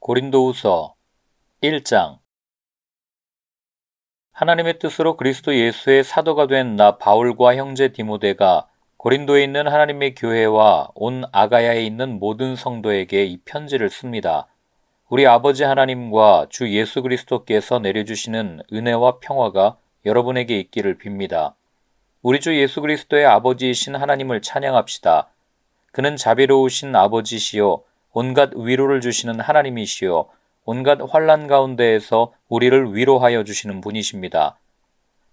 고린도후서 1장. 하나님의 뜻으로 그리스도 예수의 사도가 된 나 바울과 형제 디모데가 고린도에 있는 하나님의 교회와 온 아가야에 있는 모든 성도에게 이 편지를 씁니다. 우리 아버지 하나님과 주 예수 그리스도께서 내려주시는 은혜와 평화가 여러분에게 있기를 빕니다. 우리 주 예수 그리스도의 아버지이신 하나님을 찬양합시다. 그는 자비로우신 아버지시요 온갖 위로를 주시는 하나님이시요 온갖 환난 가운데에서 우리를 위로하여 주시는 분이십니다.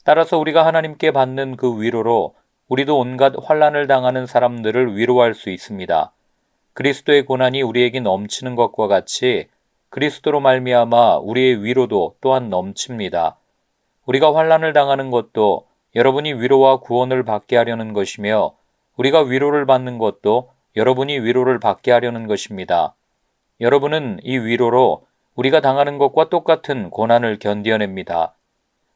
따라서 우리가 하나님께 받는 그 위로로 우리도 온갖 환난을 당하는 사람들을 위로할 수 있습니다. 그리스도의 고난이 우리에게 넘치는 것과 같이 그리스도로 말미암아 우리의 위로도 또한 넘칩니다. 우리가 환난을 당하는 것도 여러분이 위로와 구원을 받게 하려는 것이며 우리가 위로를 받는 것도 여러분이 위로를 받게 하려는 것입니다. 여러분은 이 위로로 우리가 당하는 것과 똑같은 고난을 견뎌냅니다.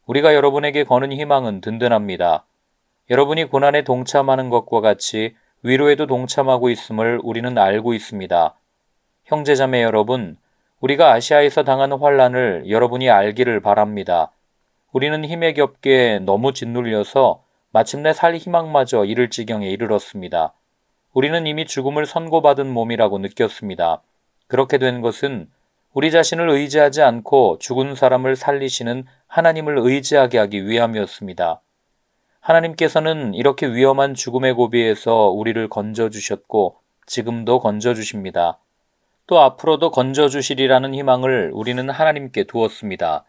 우리가 여러분에게 거는 희망은 든든합니다. 여러분이 고난에 동참하는 것과 같이 위로에도 동참하고 있음을 우리는 알고 있습니다. 형제자매 여러분, 우리가 아시아에서 당한 환난을 여러분이 알기를 바랍니다. 우리는 힘에 겹게 너무 짓눌려서 마침내 살 희망마저 잃을 지경에 이르렀습니다. 우리는 이미 죽음을 선고받은 몸이라고 느꼈습니다. 그렇게 된 것은 우리 자신을 의지하지 않고 죽은 사람을 살리시는 하나님을 의지하게 하기 위함이었습니다. 하나님께서는 이렇게 위험한 죽음의 고비에서 우리를 건져주셨고 지금도 건져주십니다. 또 앞으로도 건져주시리라는 희망을 우리는 하나님께 두었습니다.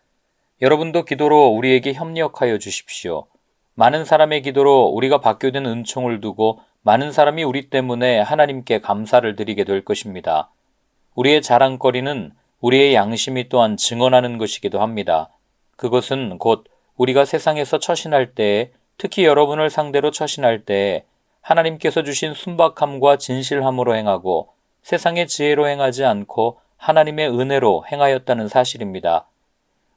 여러분도 기도로 우리에게 협력하여 주십시오. 많은 사람의 기도로 우리가 받게 된 은총을 두고 많은 사람이 우리 때문에 하나님께 감사를 드리게 될 것입니다. 우리의 자랑거리는 우리의 양심이 또한 증언하는 것이기도 합니다. 그것은 곧 우리가 세상에서 처신할 때에, 특히 여러분을 상대로 처신할 때에 하나님께서 주신 순박함과 진실함으로 행하고 세상의 지혜로 행하지 않고 하나님의 은혜로 행하였다는 사실입니다.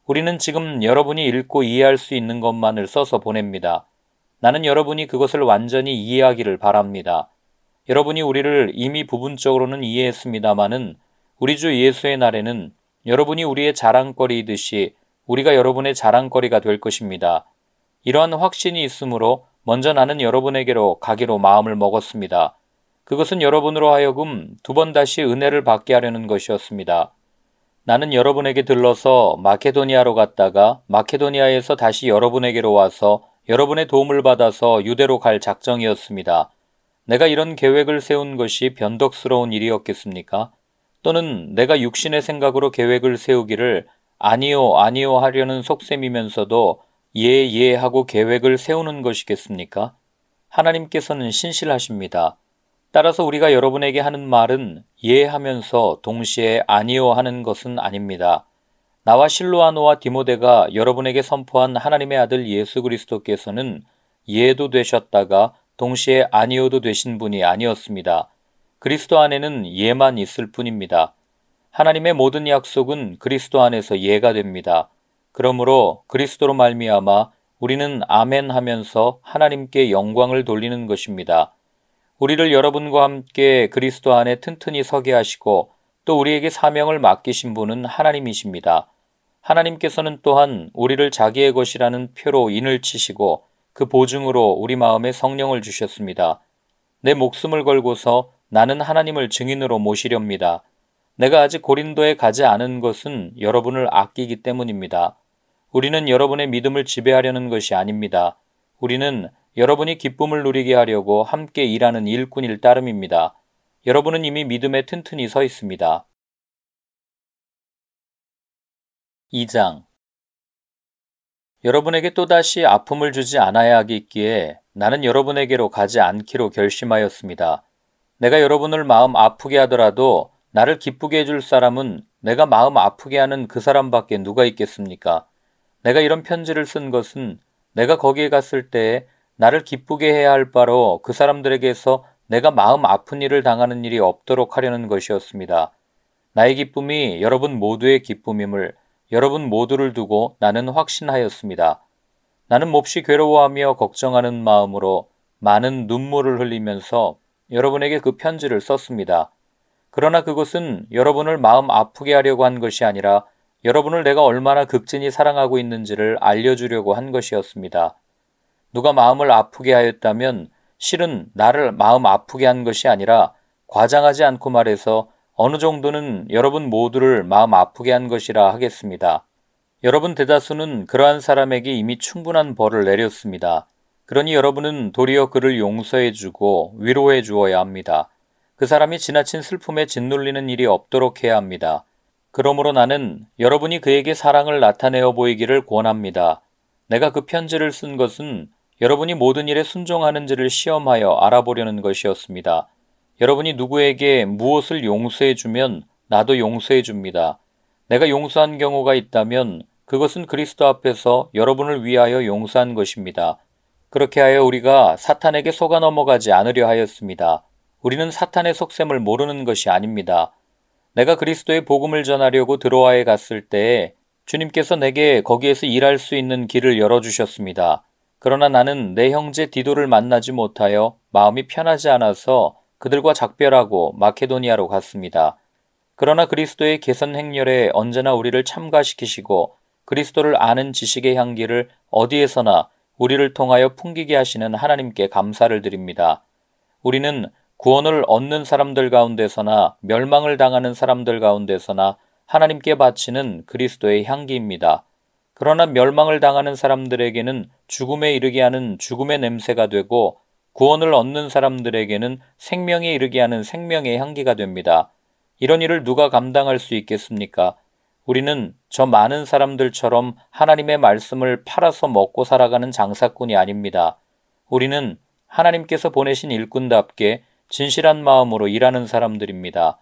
우리는 지금 여러분이 읽고 이해할 수 있는 것만을 써서 보냅니다. 나는 여러분이 그것을 완전히 이해하기를 바랍니다. 여러분이 우리를 이미 부분적으로는 이해했습니다마는 우리 주 예수의 날에는 여러분이 우리의 자랑거리이듯이 우리가 여러분의 자랑거리가 될 것입니다. 이러한 확신이 있으므로 먼저 나는 여러분에게로 가기로 마음을 먹었습니다. 그것은 여러분으로 하여금 두 번 다시 은혜를 받게 하려는 것이었습니다. 나는 여러분에게 들러서 마케도니아로 갔다가 마케도니아에서 다시 여러분에게로 와서 여러분의 도움을 받아서 유대로 갈 작정이었습니다. 내가 이런 계획을 세운 것이 변덕스러운 일이었겠습니까? 또는 내가 육신의 생각으로 계획을 세우기를 아니요 아니요 하려는 속셈이면서도 예 하고 계획을 세우는 것이겠습니까? 하나님께서는 신실하십니다. 따라서 우리가 여러분에게 하는 말은 예 하면서 동시에 아니요 하는 것은 아닙니다. 나와 실로아노와 디모데가 여러분에게 선포한 하나님의 아들 예수 그리스도께서는 예도 되셨다가 동시에 아니요도 되신 분이 아니었습니다. 그리스도 안에는 예만 있을 뿐입니다. 하나님의 모든 약속은 그리스도 안에서 예가 됩니다. 그러므로 그리스도로 말미암아 우리는 아멘 하면서 하나님께 영광을 돌리는 것입니다. 우리를 여러분과 함께 그리스도 안에 튼튼히 서게 하시고 또 우리에게 사명을 맡기신 분은 하나님이십니다. 하나님께서는 또한 우리를 자기의 것이라는 표로 인을 치시고 그 보증으로 우리 마음에 성령을 주셨습니다. 내 목숨을 걸고서 나는 하나님을 증인으로 모시렵니다. 내가 아직 고린도에 가지 않은 것은 여러분을 아끼기 때문입니다. 우리는 여러분의 믿음을 지배하려는 것이 아닙니다. 우리는 여러분이 기쁨을 누리게 하려고 함께 일하는 일꾼일 따름입니다. 여러분은 이미 믿음에 튼튼히 서 있습니다. 2장. 여러분에게 또다시 아픔을 주지 않아야 하겠기에 나는 여러분에게로 가지 않기로 결심하였습니다. 내가 여러분을 마음 아프게 하더라도 나를 기쁘게 해줄 사람은 내가 마음 아프게 하는 그 사람밖에 누가 있겠습니까? 내가 이런 편지를 쓴 것은 내가 거기에 갔을 때에 나를 기쁘게 해야 할 바로 그 사람들에게서 내가 마음 아픈 일을 당하는 일이 없도록 하려는 것이었습니다. 나의 기쁨이 여러분 모두의 기쁨임을 여러분 모두를 두고 나는 확신하였습니다. 나는 몹시 괴로워하며 걱정하는 마음으로 많은 눈물을 흘리면서 여러분에게 그 편지를 썼습니다. 그러나 그것은 여러분을 마음 아프게 하려고 한 것이 아니라 여러분을 내가 얼마나 극진히 사랑하고 있는지를 알려주려고 한 것이었습니다. 누가 마음을 아프게 하였다면 실은 나를 마음 아프게 한 것이 아니라 과장하지 않고 말해서 어느 정도는 여러분 모두를 마음 아프게 한 것이라 하겠습니다. 여러분 대다수는 그러한 사람에게 이미 충분한 벌을 내렸습니다. 그러니 여러분은 도리어 그를 용서해 주고 위로해 주어야 합니다. 그 사람이 지나친 슬픔에 짓눌리는 일이 없도록 해야 합니다. 그러므로 나는 여러분이 그에게 사랑을 나타내어 보이기를 권합니다. 내가 그 편지를 쓴 것은 여러분이 모든 일에 순종하는지를 시험하여 알아보려는 것이었습니다. 여러분이 누구에게 무엇을 용서해 주면 나도 용서해 줍니다. 내가 용서한 경우가 있다면 그것은 그리스도 앞에서 여러분을 위하여 용서한 것입니다. 그렇게 하여 우리가 사탄에게 속아 넘어가지 않으려 하였습니다. 우리는 사탄의 속셈을 모르는 것이 아닙니다. 내가 그리스도의 복음을 전하려고 드로아에 갔을 때에 주님께서 내게 거기에서 일할 수 있는 길을 열어주셨습니다. 그러나 나는 내 형제 디도를 만나지 못하여 마음이 편하지 않아서 그들과 작별하고 마케도니아로 갔습니다. 그러나 그리스도의 개선 행렬에 언제나 우리를 참가시키시고 그리스도를 아는 지식의 향기를 어디에서나 우리를 통하여 풍기게 하시는 하나님께 감사를 드립니다. 우리는 구원을 얻는 사람들 가운데서나 멸망을 당하는 사람들 가운데서나 하나님께 바치는 그리스도의 향기입니다. 그러나 멸망을 당하는 사람들에게는 죽음에 이르게 하는 죽음의 냄새가 되고 구원을 얻는 사람들에게는 생명에 이르게 하는 생명의 향기가 됩니다. 이런 일을 누가 감당할 수 있겠습니까? 우리는 저 많은 사람들처럼 하나님의 말씀을 팔아서 먹고 살아가는 장사꾼이 아닙니다. 우리는 하나님께서 보내신 일꾼답게 진실한 마음으로 일하는 사람들입니다.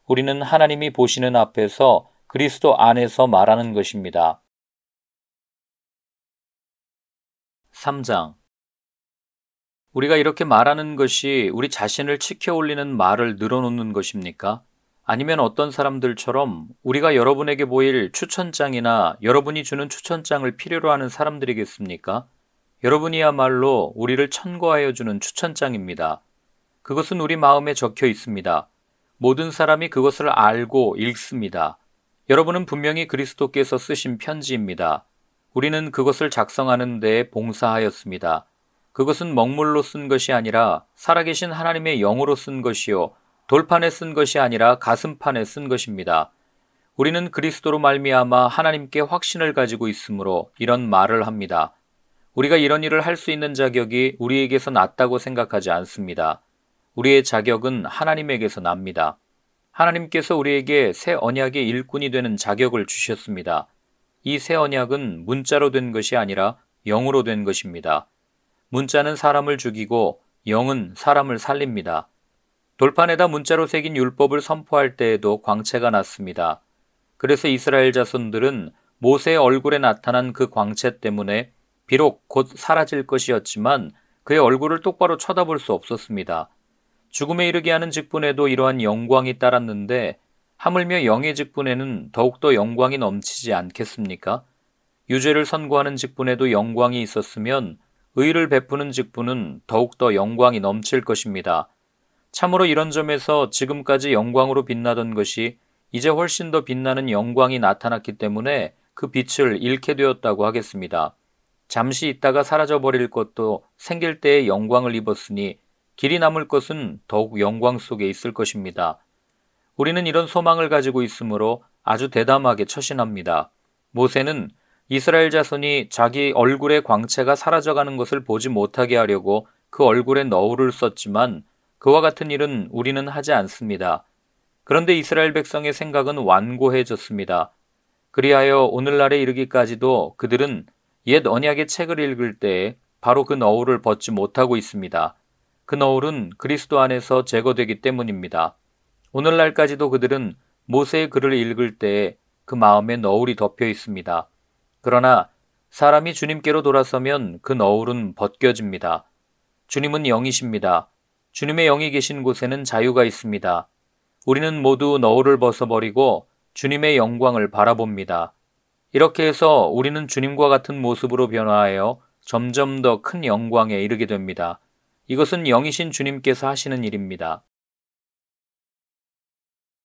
우리는 하나님이 보시는 앞에서 그리스도 안에서 말하는 것입니다. 3장. 우리가 이렇게 말하는 것이 우리 자신을 치켜 올리는 말을 늘어놓는 것입니까? 아니면 어떤 사람들처럼 우리가 여러분에게 보일 추천장이나 여러분이 주는 추천장을 필요로 하는 사람들이겠습니까? 여러분이야말로 우리를 천거하여 주는 추천장입니다. 그것은 우리 마음에 적혀 있습니다. 모든 사람이 그것을 알고 읽습니다. 여러분은 분명히 그리스도께서 쓰신 편지입니다. 우리는 그것을 작성하는 데 봉사하였습니다. 그것은 먹물로 쓴 것이 아니라 살아계신 하나님의 영으로 쓴 것이요 돌판에 쓴 것이 아니라 가슴판에 쓴 것입니다. 우리는 그리스도로 말미암아 하나님께 확신을 가지고 있으므로 이런 말을 합니다. 우리가 이런 일을 할 수 있는 자격이 우리에게서 났다고 생각하지 않습니다. 우리의 자격은 하나님에게서 납니다. 하나님께서 우리에게 새 언약의 일꾼이 되는 자격을 주셨습니다. 이 새 언약은 문자로 된 것이 아니라 영으로 된 것입니다. 문자는 사람을 죽이고 영은 사람을 살립니다. 돌판에다 문자로 새긴 율법을 선포할 때에도 광채가 났습니다. 그래서 이스라엘 자손들은 모세의 얼굴에 나타난 그 광채 때문에 비록 곧 사라질 것이었지만 그의 얼굴을 똑바로 쳐다볼 수 없었습니다. 죽음에 이르게 하는 직분에도 이러한 영광이 따랐는데 하물며 영의 직분에는 더욱더 영광이 넘치지 않겠습니까? 유죄를 선고하는 직분에도 영광이 있었으면 의를 베푸는 직분은 더욱더 영광이 넘칠 것입니다. 참으로 이런 점에서 지금까지 영광으로 빛나던 것이 이제 훨씬 더 빛나는 영광이 나타났기 때문에 그 빛을 잃게 되었다고 하겠습니다. 잠시 있다가 사라져버릴 것도 생길 때의 영광을 입었으니 길이 남을 것은 더욱 영광 속에 있을 것입니다. 우리는 이런 소망을 가지고 있으므로 아주 대담하게 처신합니다. 모세는 이스라엘 자손이 자기 얼굴의 광채가 사라져가는 것을 보지 못하게 하려고 그 얼굴에 너울을 썼지만 그와 같은 일은 우리는 하지 않습니다. 그런데 이스라엘 백성의 생각은 완고해졌습니다. 그리하여 오늘날에 이르기까지도 그들은 옛 언약의 책을 읽을 때에 바로 그 너울을 벗지 못하고 있습니다. 그 너울은 그리스도 안에서 제거되기 때문입니다. 오늘날까지도 그들은 모세의 글을 읽을 때에 그 마음에 너울이 덮여 있습니다. 그러나 사람이 주님께로 돌아서면 그 너울은 벗겨집니다. 주님은 영이십니다. 주님의 영이 계신 곳에는 자유가 있습니다. 우리는 모두 너울을 벗어버리고 주님의 영광을 바라봅니다. 이렇게 해서 우리는 주님과 같은 모습으로 변화하여 점점 더 큰 영광에 이르게 됩니다. 이것은 영이신 주님께서 하시는 일입니다.